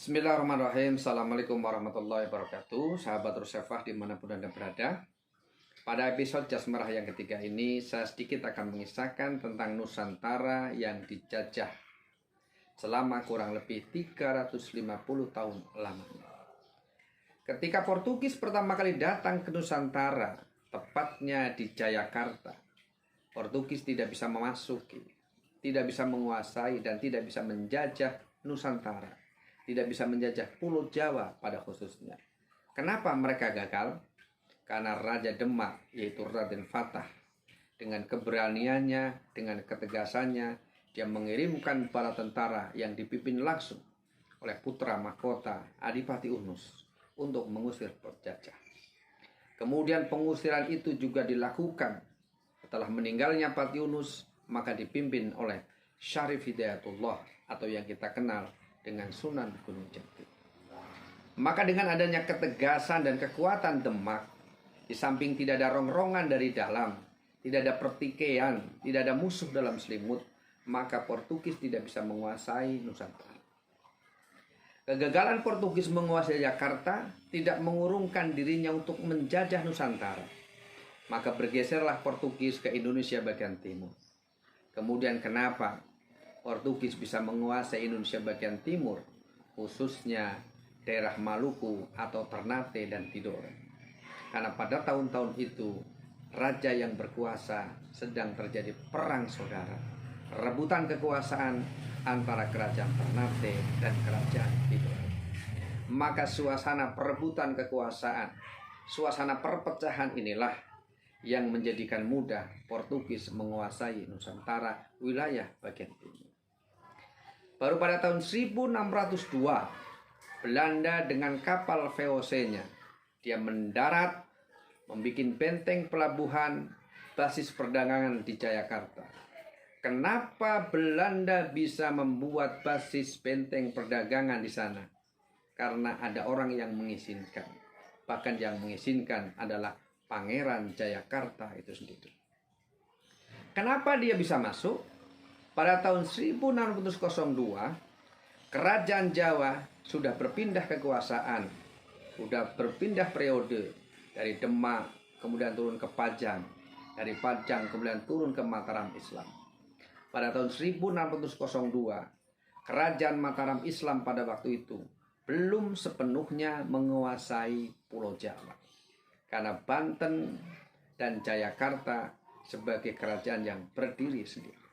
Bismillahirrahmanirrahim. Assalamualaikum warahmatullahi wabarakatuh. Sahabat Rusefah dimanapun Anda berada. Pada episode Jas Merah yang ketiga ini, saya sedikit akan mengisahkan tentang Nusantara yang dijajah selama kurang lebih 350 tahun lamanya. Ketika Portugis pertama kali datang ke Nusantara, tepatnya di Jayakarta, Portugis tidak bisa memasuki, tidak bisa menguasai, dan tidak bisa menjajah Nusantara. Tidak bisa menjajah Pulau Jawa pada khususnya. Kenapa mereka gagal? Karena Raja Demak, yaitu Raden Fatah, dengan keberaniannya, dengan ketegasannya, dia mengirimkan bala tentara yang dipimpin langsung oleh putra mahkota Adipati Unus untuk mengusir penjajah. Kemudian pengusiran itu juga dilakukan setelah meninggalnya Pati Unus, maka dipimpin oleh Syarif Hidayatullah atau yang kita kenal dengan Sunan Gunung Jati. Maka dengan adanya ketegasan dan kekuatan Demak, di samping tidak ada rongrongan dari dalam, tidak ada pertikaian, tidak ada musuh dalam selimut, maka Portugis tidak bisa menguasai Nusantara. Kegagalan Portugis menguasai Jakarta tidak mengurungkan dirinya untuk menjajah Nusantara. Maka bergeserlah Portugis ke Indonesia bagian timur. Kemudian kenapa Portugis bisa menguasai Indonesia bagian timur, khususnya daerah Maluku atau Ternate dan Tidore? Karena pada tahun-tahun itu, raja yang berkuasa sedang terjadi perang saudara, rebutan kekuasaan antara kerajaan Ternate dan kerajaan Tidore. Maka suasana perebutan kekuasaan, suasana perpecahan inilah yang menjadikan mudah Portugis menguasai Nusantara wilayah bagian timur. Baru pada tahun 1602, Belanda dengan kapal VOC-nya, dia mendarat, membuat benteng pelabuhan, basis perdagangan di Jayakarta. Kenapa Belanda bisa membuat basis benteng perdagangan di sana? Karena ada orang yang mengizinkan. Bahkan yang mengizinkan adalah Pangeran Jayakarta itu sendiri. Kenapa dia bisa masuk? Pada tahun 1602, kerajaan Jawa sudah berpindah kekuasaan, sudah berpindah periode dari Demak, kemudian turun ke Pajang, dari Pajang kemudian turun ke Mataram Islam. Pada tahun 1602, kerajaan Mataram Islam pada waktu itu belum sepenuhnya menguasai Pulau Jawa. Karena Banten dan Jayakarta sebagai kerajaan yang berdiri sendiri.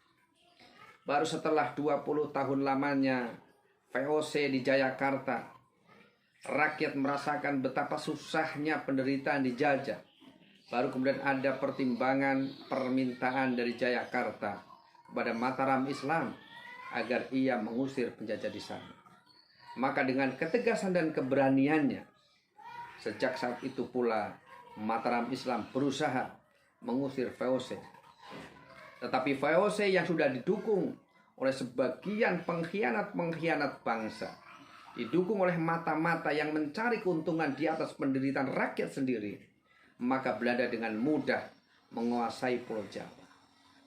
Baru setelah 20 tahun lamanya VOC di Jayakarta, rakyat merasakan betapa susahnya penderitaan dijajah. Baru kemudian ada permintaan dari Jayakarta kepada Mataram Islam agar ia mengusir penjajah di sana. Maka dengan ketegasan dan keberaniannya, sejak saat itu pula Mataram Islam berusaha mengusir VOC. Tetapi VOC yang sudah didukung oleh sebagian pengkhianat-pengkhianat bangsa, didukung oleh mata-mata yang mencari keuntungan di atas penderitaan rakyat sendiri, maka Belanda dengan mudah menguasai Pulau Jawa.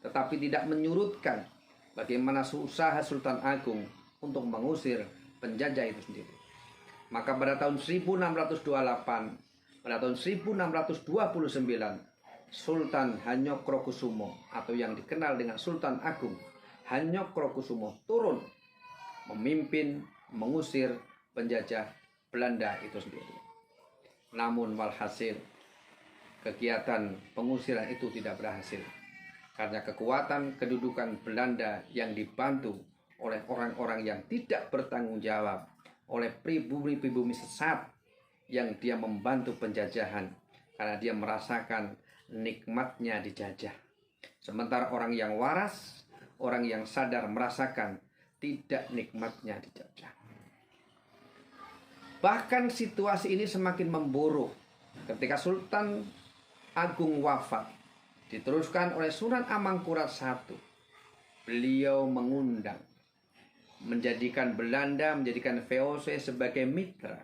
Tetapi tidak menyurutkan bagaimana usaha Sultan Agung untuk mengusir penjajah itu sendiri. Maka pada tahun 1628, pada tahun 1629, Sultan Hanyokrokusumo atau yang dikenal dengan Sultan Agung Hanyokrokusumo turun memimpin mengusir penjajah Belanda itu sendiri. Namun walhasil kegiatan pengusiran itu tidak berhasil karena kekuatan kedudukan Belanda yang dibantu oleh orang-orang yang tidak bertanggung jawab, oleh pribumi-pribumi sesat yang dia membantu penjajahan karena dia merasakan nikmatnya dijajah. Sementara orang yang waras, orang yang sadar merasakan tidak nikmatnya dijajah. Bahkan situasi ini semakin memburuk ketika Sultan Agung wafat, diteruskan oleh Sunan Amangkurat I. Beliau mengundang, menjadikan Belanda, menjadikan VOC sebagai mitra,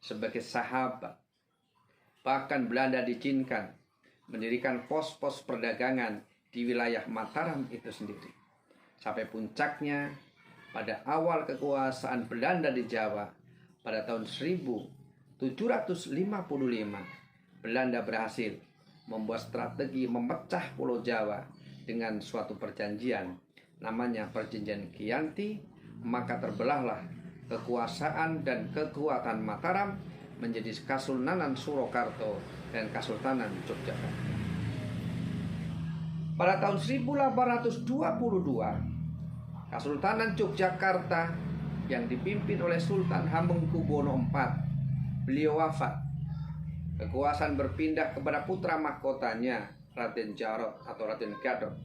sebagai sahabat. Bahkan Belanda diizinkan mendirikan pos-pos perdagangan di wilayah Mataram itu sendiri. Sampai puncaknya pada awal kekuasaan Belanda di Jawa, pada tahun 1755, Belanda berhasil membuat strategi memecah Pulau Jawa dengan suatu perjanjian, namanya Perjanjian Giyanti. Maka terbelahlah kekuasaan dan kekuatan Mataram menjadi Kasultanan Surakarta dan Kasultanan Yogyakarta. Pada tahun 1822, Kasultanan Yogyakarta yang dipimpin oleh Sultan Hamengkubuwono IV, beliau wafat. Kekuasaan berpindah kepada putra mahkotanya, Raden Jarot atau Raden Gadot,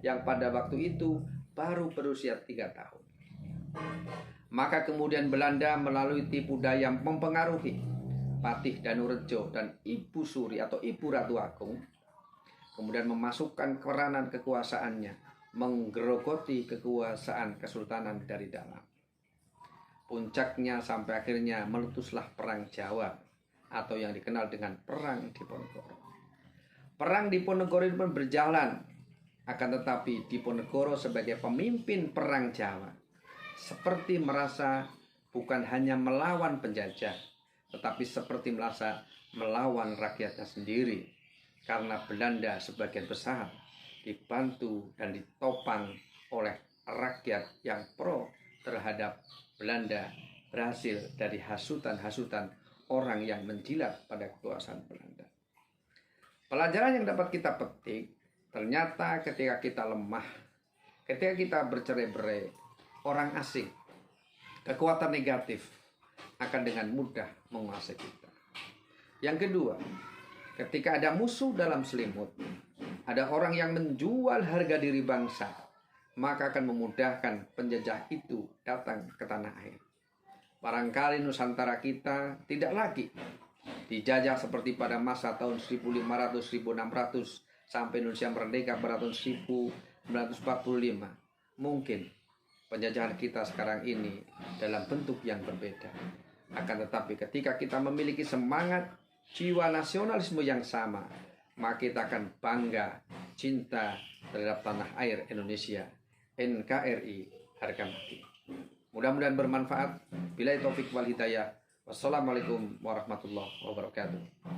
yang pada waktu itu baru berusia 3 tahun. Maka kemudian Belanda melalui tipu daya mempengaruhi Patih Danurejo dan Ibu Suri atau Ibu Ratu Agung, kemudian memasukkan peranan kekuasaannya, menggerogoti kekuasaan kesultanan dari dalam. Puncaknya sampai akhirnya meletuslah Perang Jawa atau yang dikenal dengan Perang Diponegoro. Perang Diponegoro itu pun berjalan, akan tetapi Diponegoro sebagai pemimpin Perang Jawa seperti merasa bukan hanya melawan penjajah, tetapi seperti merasa melawan rakyatnya sendiri, karena Belanda sebagian besar dibantu dan ditopang oleh rakyat yang pro terhadap Belanda, berhasil dari hasutan-hasutan orang yang menjilat pada kekuasaan Belanda. Pelajaran yang dapat kita petik, ternyata ketika kita lemah, ketika kita bercerai-berai, orang asing, kekuatan negatif akan dengan mudah menguasai kita. Yang kedua, ketika ada musuh dalam selimut, ada orang yang menjual harga diri bangsa, maka akan memudahkan penjajah itu datang ke tanah air. Barangkali Nusantara kita tidak lagi dijajah seperti pada masa tahun 1500-1600 sampai Indonesia merdeka pada tahun 1945. Mungkin penjajahan kita sekarang ini dalam bentuk yang berbeda. Akan tetapi ketika kita memiliki semangat jiwa nasionalisme yang sama, maka kita akan bangga, cinta terhadap tanah air Indonesia. NKRI harga mati. Mudah-mudahan bermanfaat. Billahi taufik wal hidayah. Wassalamualaikum warahmatullahi wabarakatuh.